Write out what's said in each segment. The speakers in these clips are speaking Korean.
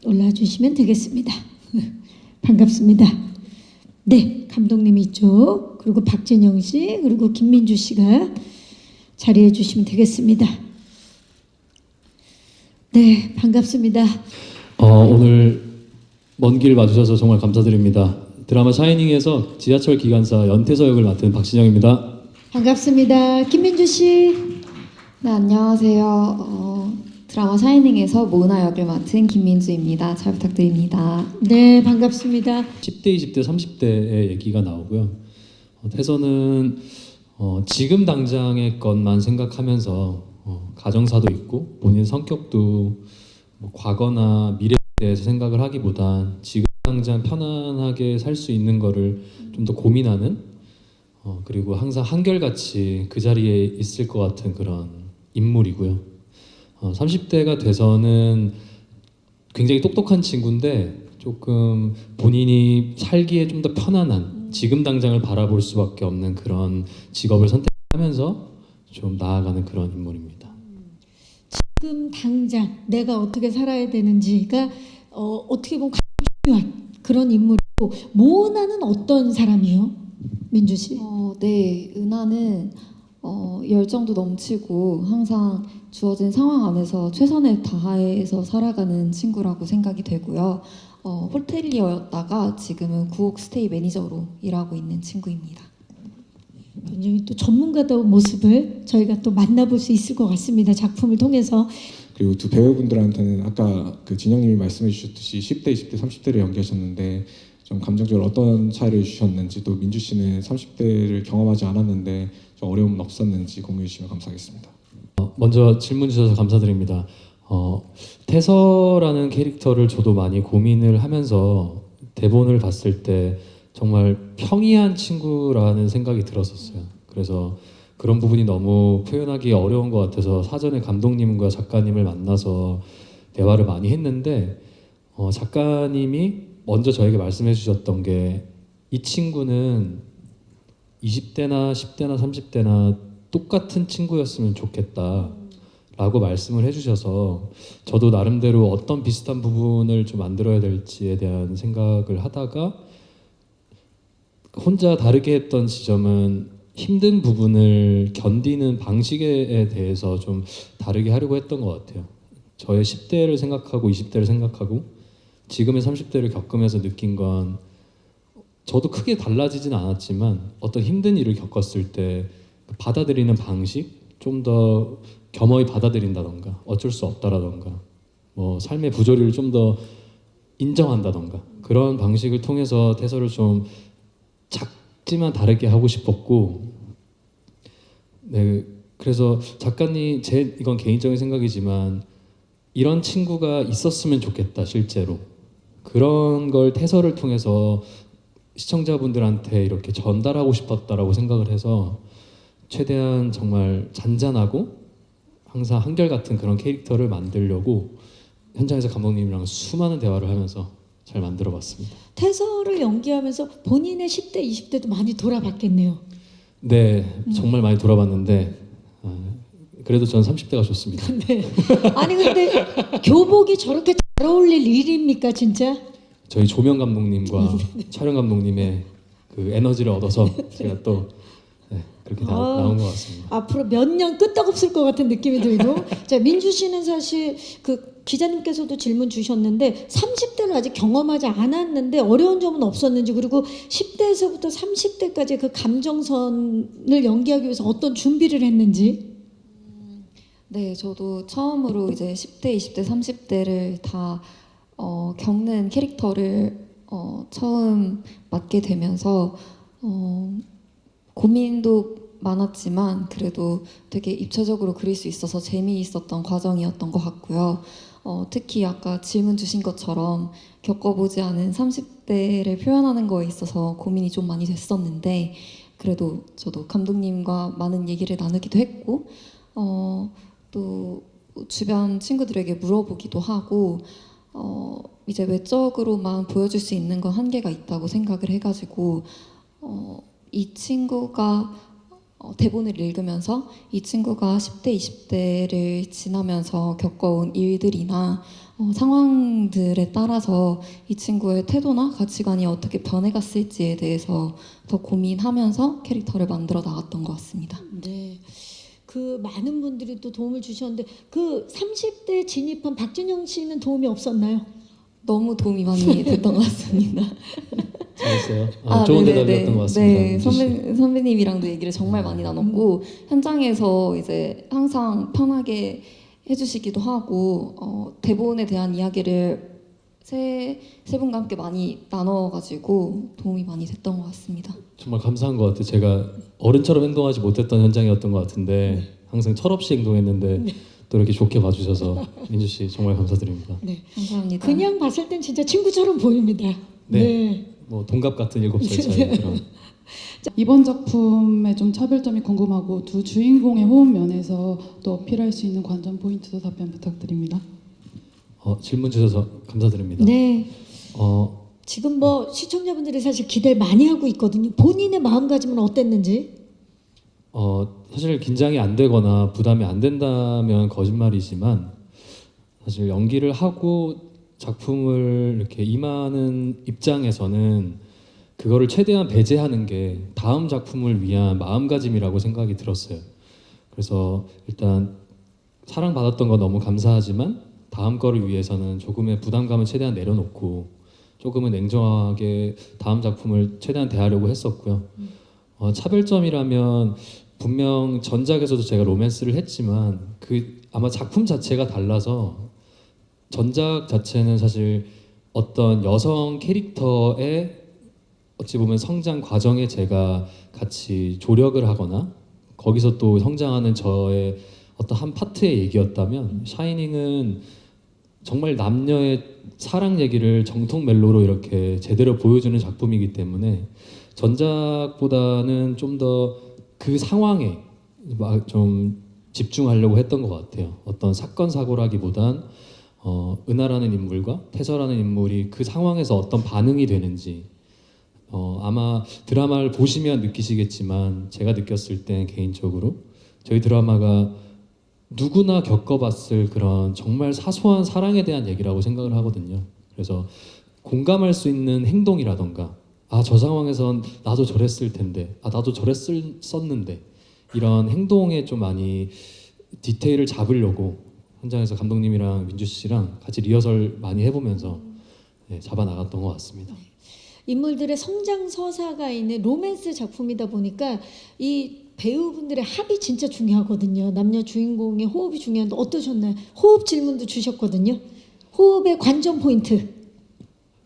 올라주시면 되겠습니다. 반갑습니다. 네, 감독님 이쪽, 그리고 박진영 씨, 그리고 김민주 씨가 자리해 주시면 되겠습니다. 네, 반갑습니다. 오늘 먼 길 와주셔서 정말 감사드립니다. 드라마 샤이닝에서 지하철 기관사 연태서 역을 맡은 박진영입니다. 반갑습니다. 김민주 씨. 네, 안녕하세요. 드라마 샤이닝에서 모나 역을 맡은 김민주입니다. 잘 부탁드립니다. 네, 반갑습니다. 10대, 20대, 30대의 얘기가 나오고요. 태서는 지금 당장의 것만 생각하면서 가정사도 있고 본인 성격도 뭐 과거나 미래에 대해서 생각을 하기보단 지금 당장 편안하게 살 수 있는 거를 좀 더 고민하는 그리고 항상 한결같이 그 자리에 있을 것 같은 그런 인물이고요. 30대가 돼서는 굉장히 똑똑한 친구인데 조금 본인이 살기에 좀 더 편안한 지금 당장을 바라볼 수밖에 없는 그런 직업을 선택하면서 좀 나아가는 그런 인물입니다. 지금 당장 내가 어떻게 살아야 되는지가 어떻게 보면 가장 중요한 그런 인물이고, 모나는 어떤 사람이에요? 민주 씨. 네, 은하는 열정도 넘치고 항상 주어진 상황 안에서 최선을 다해서 살아가는 친구라고 생각이 되고요. 호텔리어였다가 지금은 구옥 스테이 매니저로 일하고 있는 친구입니다. 굉장히 또 전문가다운 모습을 저희가 또 만나볼 수 있을 것 같습니다. 작품을 통해서. 그리고 두 배우분들한테는 아까 그 진영님이 말씀해 주셨듯이 10대, 20대, 30대를 연기하셨는데 좀 감정적으로 어떤 차이를 주셨는지, 또 민주 씨는 30대를 경험하지 않았는데 좀 어려움은 없었는지 공유해 주시면 감사하겠습니다. 먼저 질문 주셔서 감사드립니다. 태서라는 캐릭터를 저도 많이 고민을 하면서 대본을 봤을 때 정말 평이한 친구라는 생각이 들었었어요. 그래서 그런 부분이 너무 표현하기 어려운 것 같아서 사전에 감독님과 작가님을 만나서 대화를 많이 했는데 작가님이 먼저 저에게 말씀해 주셨던 게 이 친구는 20대나 10대나 30대나 똑같은 친구였으면 좋겠다 라고 말씀을 해주셔서 저도 나름대로 어떤 비슷한 부분을 좀 만들어야 될지에 대한 생각을 하다가 혼자 다르게 했던 지점은 힘든 부분을 견디는 방식에 대해서 좀 다르게 하려고 했던 것 같아요. 저의 10대를 생각하고 20대를 생각하고 지금의 30대를 겪으면서 느낀 건 저도 크게 달라지진 않았지만 어떤 힘든 일을 겪었을 때 받아들이는 방식, 좀 더 겸허히 받아들인다던가 어쩔 수 없다라던가 뭐 삶의 부조리를 좀 더 인정한다던가 그런 방식을 통해서 태서를 좀 작지만 다르게 하고 싶었고, 네, 그래서 작가님, 이건 개인적인 생각이지만 이런 친구가 있었으면 좋겠다. 실제로 그런 걸 태서를 통해서 시청자분들한테 이렇게 전달하고 싶었다라고 생각을 해서 최대한 정말 잔잔하고 항상 한결같은 그런 캐릭터를 만들려고 현장에서 감독님이랑 수많은 대화를 하면서 잘 만들어봤습니다. 태서를 연기하면서 본인의 10대, 20대도 많이 돌아봤겠네요. 네, 정말 많이 돌아봤는데 그래도 전 30대가 좋습니다. 네. 아니 근데 교복이 저렇게 잘 어울릴 일입니까 진짜? 저희 조명 감독님과 촬영 감독님의 그 에너지를 얻어서 제가 또 그렇게 나온 것 같습니다. 앞으로 몇 년 끄떡없을 것 같은 느낌이 들고. 자, 민주 씨는 사실 그 기자님께서도 질문 주셨는데 30대를 아직 경험하지 않았는데 어려운 점은 없었는지, 그리고 10대에서부터 30대까지 그 감정선을 연기하기 위해서 어떤 준비를 했는지. 네, 저도 처음으로 이제 10대, 20대, 30대를 다 겪는 캐릭터를 처음 맡게 되면서 고민도 많았지만 그래도 되게 입체적으로 그릴 수 있어서 재미있었던 과정이었던 것 같고요. 특히 아까 질문 주신 것처럼 겪어보지 않은 30대를 표현하는 거에 있어서 고민이 좀 많이 됐었는데 그래도 저도 감독님과 많은 얘기를 나누기도 했고 또 주변 친구들에게 물어보기도 하고 이제 외적으로만 보여줄 수 있는 건 한계가 있다고 생각을 해가지고 이 친구가 대본을 읽으면서 이 친구가 10대, 20대를 지나면서 겪어온 일들이나 상황들에 따라서 이 친구의 태도나 가치관이 어떻게 변해갔을지에 대해서 더 고민하면서 캐릭터를 만들어 나갔던 것 같습니다. 네. 그 많은 분들이 또 도움을 주셨는데 그 30대 진입한 박준영 씨는 도움이 없었나요? 너무 도움이 많이 됐던 것 같습니다. 잘했어요. 좋은 네네네. 대답이었던 것 같습니다. 네, 민주 씨. 선배님이랑도 얘기를 정말 많이 나눴고 현장에서 이제 항상 편하게 해주시기도 하고 대본에 대한 이야기를 세 분과 함께 많이 나눠가지고 도움이 많이 됐던 것 같습니다. 정말 감사한 것 같아요. 제가 어른처럼 행동하지 못했던 현장이었던 것 같은데 항상 철없이 행동했는데 또 이렇게 좋게 봐주셔서 민주 씨 정말 감사드립니다. 네. 감사합니다. 그냥 봤을 땐 진짜 친구처럼 보입니다. 네. 뭐 동갑 같은 7살 차이 그런. 이번 작품의 좀 차별점이 궁금하고 두 주인공의 호흡 면에서 또 어필할 수 있는 관전 포인트도 답변 부탁드립니다. 질문 주셔서 감사드립니다. 네. 지금 네. 시청자분들이 사실 기대를 많이 하고 있거든요. 본인의 마음가짐은 어땠는지? 사실 긴장이 안 되거나 부담이 안 된다면 거짓말이지만 사실 연기를 하고 작품을 이렇게 임하는 입장에서는 그거를 최대한 배제하는 게 다음 작품을 위한 마음가짐이라고 생각이 들었어요. 그래서 일단 사랑받았던 거 너무 감사하지만 다음 거를 위해서는 조금의 부담감을 최대한 내려놓고 조금은 냉정하게 다음 작품을 최대한 대하려고 했었고요. 차별점이라면 분명 전작에서도 제가 로맨스를 했지만 아마 작품 자체가 달라서 전작 자체는 사실 어떤 여성 캐릭터의 어찌 보면 성장 과정에 제가 같이 조력을 하거나 거기서 또 성장하는 저의 어떤 한 파트의 얘기였다면 샤이닝은 정말 남녀의 사랑 얘기를 정통 멜로로 이렇게 제대로 보여주는 작품이기 때문에 전작보다는 좀 더 그 상황에 좀 집중하려고 했던 것 같아요. 어떤 사건 사고라기보단 은하라는 인물과 태서라는 인물이 그 상황에서 어떤 반응이 되는지 아마 드라마를 보시면 느끼시겠지만 제가 느꼈을 때 개인적으로 저희 드라마가 누구나 겪어봤을 그런 정말 사소한 사랑에 대한 얘기라고 생각을 하거든요. 그래서 공감할 수 있는 행동이라던가 저 상황에선 나도 저랬을 텐데 나도 저랬었는데 이런 행동에 좀 많이 디테일을 잡으려고 현장에서 감독님이랑 민주 씨랑 같이 리허설 많이 해보면서 잡아 나갔던 것 같습니다. 인물들의 성장 서사가 있는 로맨스 작품이다 보니까 이 배우분들의 합이 진짜 중요하거든요. 남녀 주인공의 호흡이 중요한데 어떠셨나요? 호흡 질문도 주셨거든요. 호흡의 관전 포인트.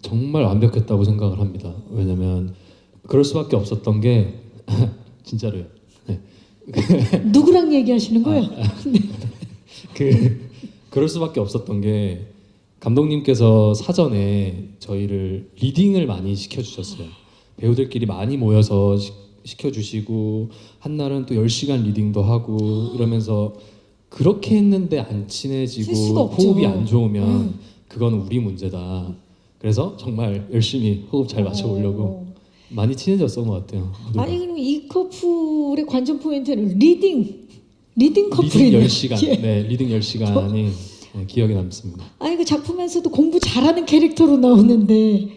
정말 완벽했다고 생각을 합니다. 왜냐면 그럴 수밖에 없었던 게 진짜로요. 네. 누구랑 얘기하시는 거예요? 그럴 수밖에 없었던 게 감독님께서 사전에 저희를 리딩을 많이 시켜주셨어요. 배우들끼리 많이 모여서 시켜주시고 한 날은 또 10시간 리딩도 하고 이러면서 그렇게 했는데 안 쓸 수가 친해지고 없죠. 호흡이 안 좋으면 그건 우리 문제다. 그래서 정말 열심히 호흡 잘 맞춰보려고 많이 친해졌던 것 같아요. 아니 그럼 이 커플의 관전 포인트는 리딩 커플이네요. 리딩 10시간. 예. 네, 리딩 10시간이 기억에 남습니다. 아니 그 작품에서도 공부 잘하는 캐릭터로 나오는데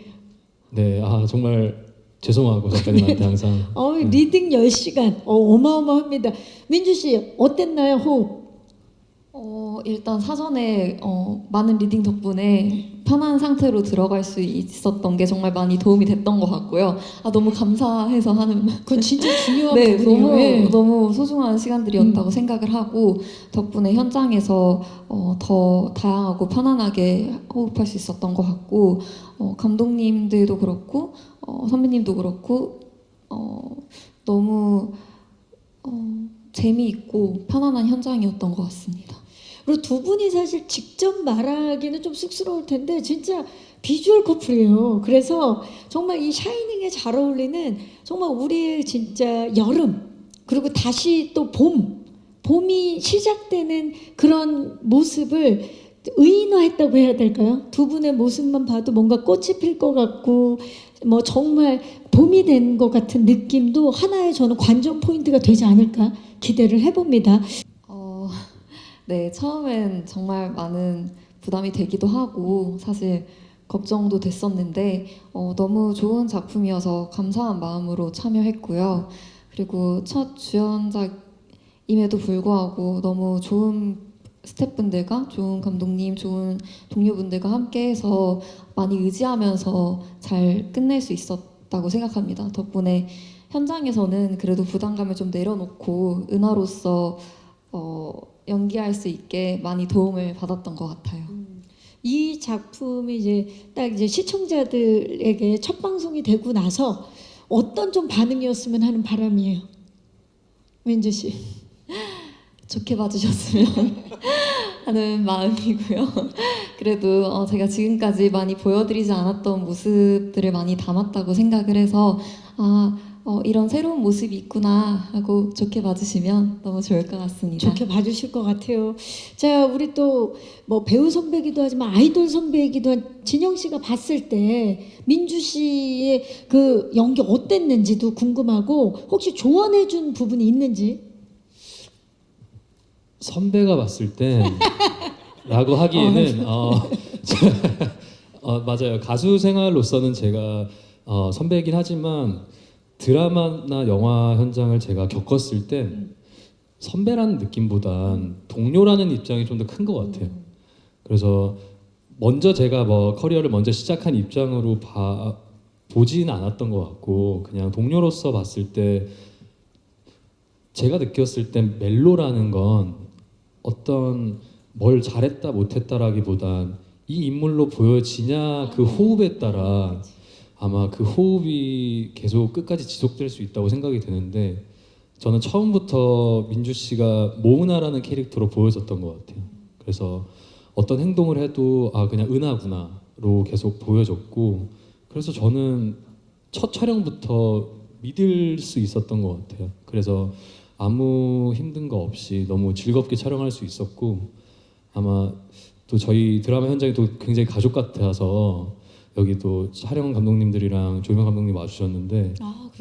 네, 정말 죄송하고 작가님한테 항상. 리딩 10시간 어마어마합니다. 민주 씨 어땠나요 호흡? 일단 사전에 많은 리딩 덕분에 편한 상태로 들어갈 수 있었던 게 정말 많이 도움이 됐던 것 같고요. 너무 감사해서 하는 그건 진짜 중요한 네, 부분이에요. 너무 소중한 시간들이었다고 생각을 하고 덕분에 현장에서 더 다양하고 편안하게 호흡할 수 있었던 것 같고 감독님들도 그렇고 선배님도 그렇고 너무 재미있고 편안한 현장이었던 것 같습니다. 그리고 두 분이 사실 직접 말하기는 좀 쑥스러울 텐데 진짜 비주얼 커플이에요. 그래서 정말 이 샤이닝에 잘 어울리는 정말 우리의 진짜 여름 그리고 다시 또 봄이 시작되는 그런 모습을 의인화했다고 해야 될까요? 두 분의 모습만 봐도 뭔가 꽃이 필 것 같고 뭐 정말 봄이 된 것 같은 느낌도 하나의 저는 관전 포인트가 되지 않을까 기대를 해봅니다. 네, 처음엔 정말 많은 부담이 되기도 하고 사실 걱정도 됐었는데 너무 좋은 작품이어서 감사한 마음으로 참여했고요. 그리고 첫 주연작임에도 불구하고 너무 좋은 스태프분들과 좋은 감독님, 좋은 동료분들과 함께해서 많이 의지하면서 잘 끝낼 수 있었다고 생각합니다. 덕분에 현장에서는 그래도 부담감을 좀 내려놓고 은하로서 연기할 수 있게 많이 도움을 받았던 것 같아요. 이 작품이 이제 딱 이제 시청자들에게 첫 방송이 되고 나서 어떤 좀 반응이었으면 하는 바람이에요. 민주 씨. 좋게 봐주셨으면 하는 마음이고요. 그래도 제가 지금까지 많이 보여드리지 않았던 모습들을 많이 담았다고 생각을 해서 이런 새로운 모습이 있구나 하고 좋게 봐주시면 너무 좋을 것 같습니다. 좋게 봐주실 것 같아요. 자, 우리 또 뭐 배우 선배이기도 하지만 아이돌 선배이기도 한 진영 씨가 봤을 때 민주 씨의 그 연기 어땠는지도 궁금하고 혹시 조언해준 부분이 있는지. 선배가 봤을 땐 라고 하기에는 맞아요. 가수 생활로서는 제가 선배이긴 하지만 드라마나 영화 현장을 제가 겪었을 땐 선배라는 느낌보단 동료라는 입장이 좀 더 큰 것 같아요. 그래서 먼저 제가 뭐 커리어를 먼저 시작한 입장으로 보지는 않았던 것 같고 그냥 동료로서 봤을 때 제가 느꼈을 땐 멜로라는 건 어떤 뭘 잘했다 못했다라기보단 이 인물로 보여지냐 그 호흡에 따라 아마 그 호흡이 계속 끝까지 지속될 수 있다고 생각이 드는데 저는 처음부터 민주 씨가 모은아라는 캐릭터로 보여졌던 것 같아요. 그래서 어떤 행동을 해도 그냥 은하구나로 계속 보여졌고 그래서 저는 첫 촬영부터 믿을 수 있었던 것 같아요. 그래서 아무 힘든 거 없이 너무 즐겁게 촬영할 수 있었고 아마 또 저희 드라마 현장이 또 굉장히 가족 같아서 여기 또 촬영 감독님들이랑 조명 감독님 와주셨는데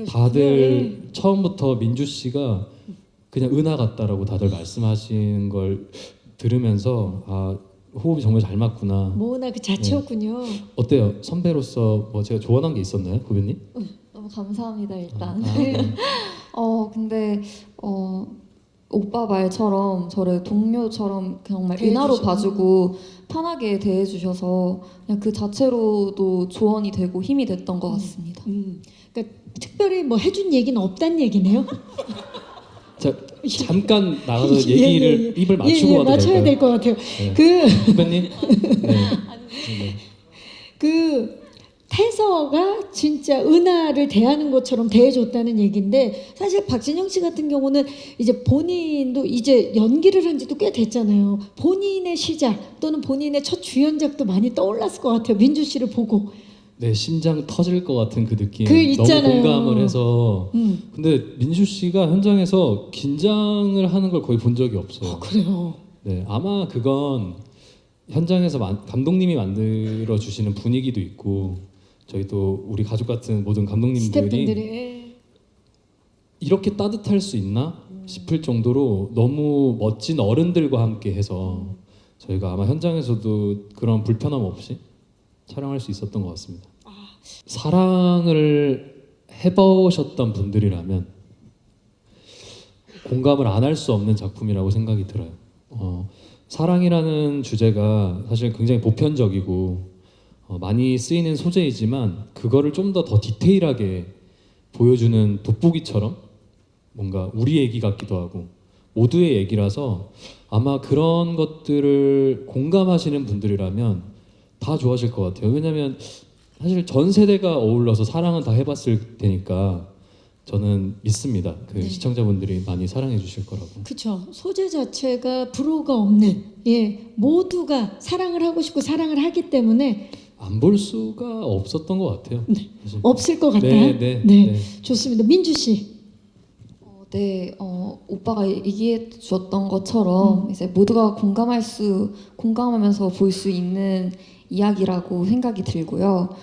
다들 처음부터 민주 씨가 그냥 은하 같다라고 다들 말씀하신 걸 들으면서 호흡이 정말 잘 맞구나. 모은아 그 자체였군요. 어때요? 선배로서 뭐 제가 조언한 게 있었나요, 후배님? 너무 감사합니다 일단. 네. 근데 오빠 말처럼 저를 동료처럼 정말 대해주시고. 은하로 봐주고 편하게 대해주셔서 그냥 그 자체로도 조언이 되고 힘이 됐던 것 같습니다. 그러니까 특별히 뭐 해준 얘기는 없단 얘기네요. 자, 잠깐 나가서 예, 얘기를 예. 입을 맞추고 와도 맞춰야 될까요? 될 것 같아요. 네. 그 후배님? 네. 그 태서가 진짜 은하를 대하는 것처럼 대해줬다는 얘기인데 사실 박진영 씨 같은 경우는 이제 본인도 이제 연기를 한 지도 꽤 됐잖아요. 본인의 시작 또는 본인의 첫 주연작도 많이 떠올랐을 것 같아요. 민주 씨를 보고. 네, 심장 터질 것 같은 그 느낌. 그 있잖아요. 너무 공감을 해서. 근데 민주 씨가 현장에서 긴장을 하는 걸 거의 본 적이 없어요. 그래요. 네, 아마 그건 현장에서 감독님이 만들어 주시는 분위기도 있고 저희 또 우리 가족 같은 모든 감독님들이 스태프분들이 이렇게 따뜻할 수 있나 싶을 정도로 너무 멋진 어른들과 함께 해서 저희가 아마 현장에서도 그런 불편함 없이 촬영할 수 있었던 것 같습니다. 사랑을 해보셨던 분들이라면 공감을 안 할 수 없는 작품이라고 생각이 들어요. 사랑이라는 주제가 사실 굉장히 보편적이고 많이 쓰이는 소재이지만 그거를 좀 더 디테일하게 보여주는 돋보기처럼 뭔가 우리 얘기 같기도 하고 모두의 얘기라서 아마 그런 것들을 공감하시는 분들이라면 다 좋아하실 것 같아요. 왜냐면 사실 전 세대가 어울러서 사랑은 다 해봤을 테니까 저는 믿습니다. 그 네. 시청자분들이 많이 사랑해 주실 거라고. 그렇죠. 소재 자체가 불호가 없는 모두가 사랑을 하고 싶고 사랑을 하기 때문에 안 볼 수가 없었던 것 같아요. 사실. 없을 것 같다. 네. 좋습니다. 민주 씨. 오빠가 얘기해 주었던 것처럼 이제 모두가 공감하면서 볼 수 있는 이야기라고 생각이 들고요.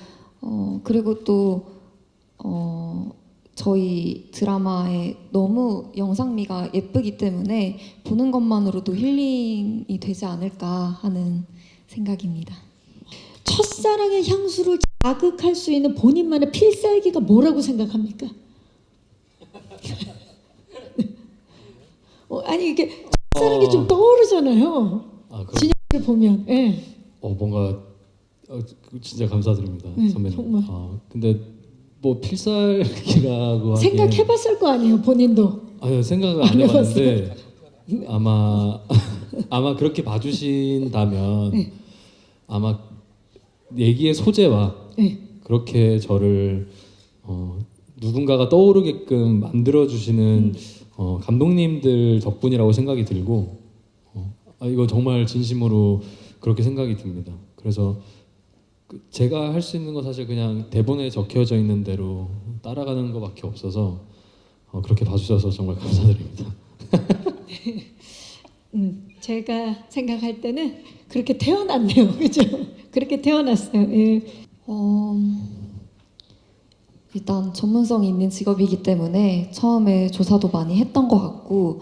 그리고 또 저희 드라마에 너무 영상미가 예쁘기 때문에 보는 것만으로도 힐링이 되지 않을까 하는 생각입니다. 첫사랑의 향수를 자극할 수 있는 본인만의 필살기가 뭐라고 생각합니까? 아니 이게 첫사랑이 좀 떠오르잖아요. 아, 그럼 진영을 보면, 예. 뭔가 진짜 감사드립니다, 네, 선배님. 정말. 근데 뭐 필살기라고 하기엔 생각해봤을 거 아니에요, 본인도. 아니요, 생각을 안 해봤는데 아마 그렇게 봐주신다면 네. 아마 얘기의 소재와 네. 그렇게 저를 누군가가 떠오르게끔 만들어주시는 감독님들 덕분이라고 생각이 들고 이거 정말 진심으로 그렇게 생각이 듭니다. 그래서 제가 할 수 있는 건 사실 그냥 대본에 적혀져 있는 대로 따라가는 것밖에 없어서 그렇게 봐주셔서 정말 감사드립니다. 제가 생각할 때는 그렇게 태어났네요, 그죠? 그렇게 태어났어요. 예. 일단 전문성이 있는 직업이기 때문에 처음에 조사도 많이 했던 것 같고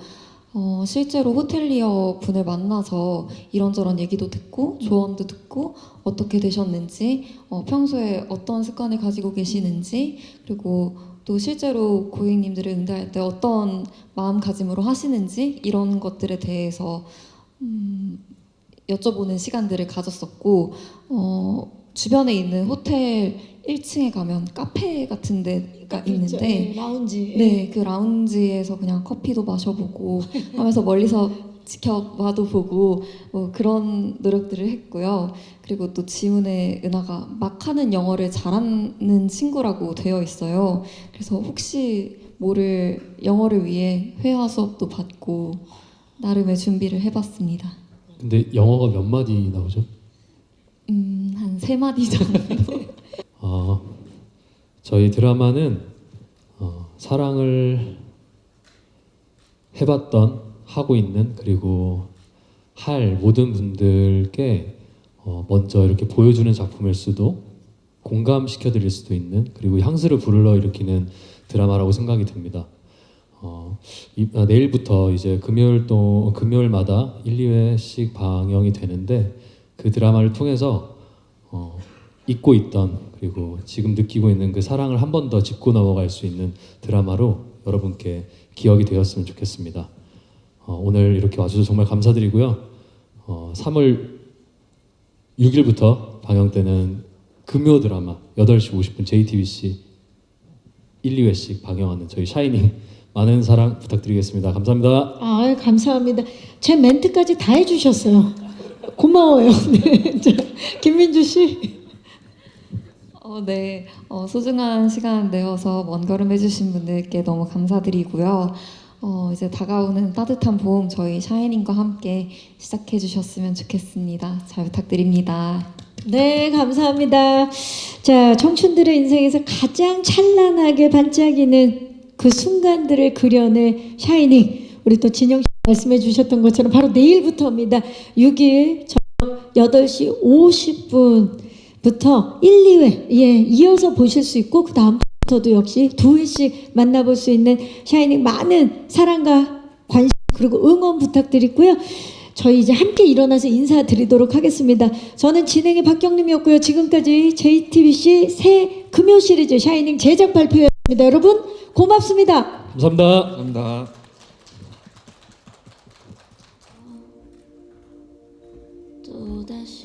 실제로 호텔리어 분을 만나서 이런저런 얘기도 듣고 조언도 듣고 어떻게 되셨는지 평소에 어떤 습관을 가지고 계시는지 그리고 또 실제로 고객님들을 응대할 때 어떤 마음가짐으로 하시는지 이런 것들에 대해서 여쭤보는 시간들을 가졌었고 주변에 있는 호텔 1층에 가면 카페 같은 데가 있는데 네, 라운지. 네, 그 라운지에서 그냥 커피도 마셔보고 하면서 멀리서 지켜봐도 보고 그런 노력들을 했고요. 그리고 또 지훈의 은하가 막 하는 영어를 잘하는 친구라고 되어 있어요. 그래서 혹시 모를 영어를 위해 회화 수업도 받고 나름의 준비를 해봤습니다. 근데 영어가 몇 마디 나오죠? 한 3마디 정도. 저희 드라마는 사랑을 해봤던 하고 있는 그리고 할 모든 분들께 먼저 이렇게 보여주는 작품일 수도 공감시켜 드릴 수도 있는 그리고 향수를 불러일으키는 드라마라고 생각이 듭니다. 내일부터 이제 금요일마다 1, 2회씩 방영이 되는데 그 드라마를 통해서 잊고 있던 그리고 지금 느끼고 있는 그 사랑을 한 번 더 짚고 넘어갈 수 있는 드라마로 여러분께 기억이 되었으면 좋겠습니다. 오늘 이렇게 와주셔서 정말 감사드리고요. 3월 6일부터 방영되는 금요 드라마 8시 50분 JTBC 1, 2회씩 방영하는 저희 샤이닝 많은 사랑 부탁드리겠습니다. 감사합니다. 감사합니다. 제 멘트까지 다 해주셨어요. 고마워요. 네. 자, 김민주 씨. 네, 소중한 시간 내어서 먼 걸음 해주신 분들께 너무 감사드리고요. 이제 다가오는 따뜻한 봄 저희 샤이닝과 함께 시작해 주셨으면 좋겠습니다. 잘 부탁드립니다. 네, 감사합니다. 자, 청춘들의 인생에서 가장 찬란하게 반짝이는 그 순간들을 그려내 샤이닝. 우리 또 진영 씨 말씀해 주셨던 것처럼 바로 내일부터입니다. 6일 저녁 8시 50분부터 1, 2회 이어서 보실 수 있고 그 다음부터도 역시 2회씩 만나볼 수 있는 샤이닝 많은 사랑과 관심 그리고 응원 부탁드리고요. 저희 이제 함께 일어나서 인사드리도록 하겠습니다. 저는 진행의 박경림이었고요. 지금까지 JTBC 새 금요 시리즈 샤이닝 제작 발표였습니다. 여러분 고맙습니다. 감사합니다. 감사합니다. 또다시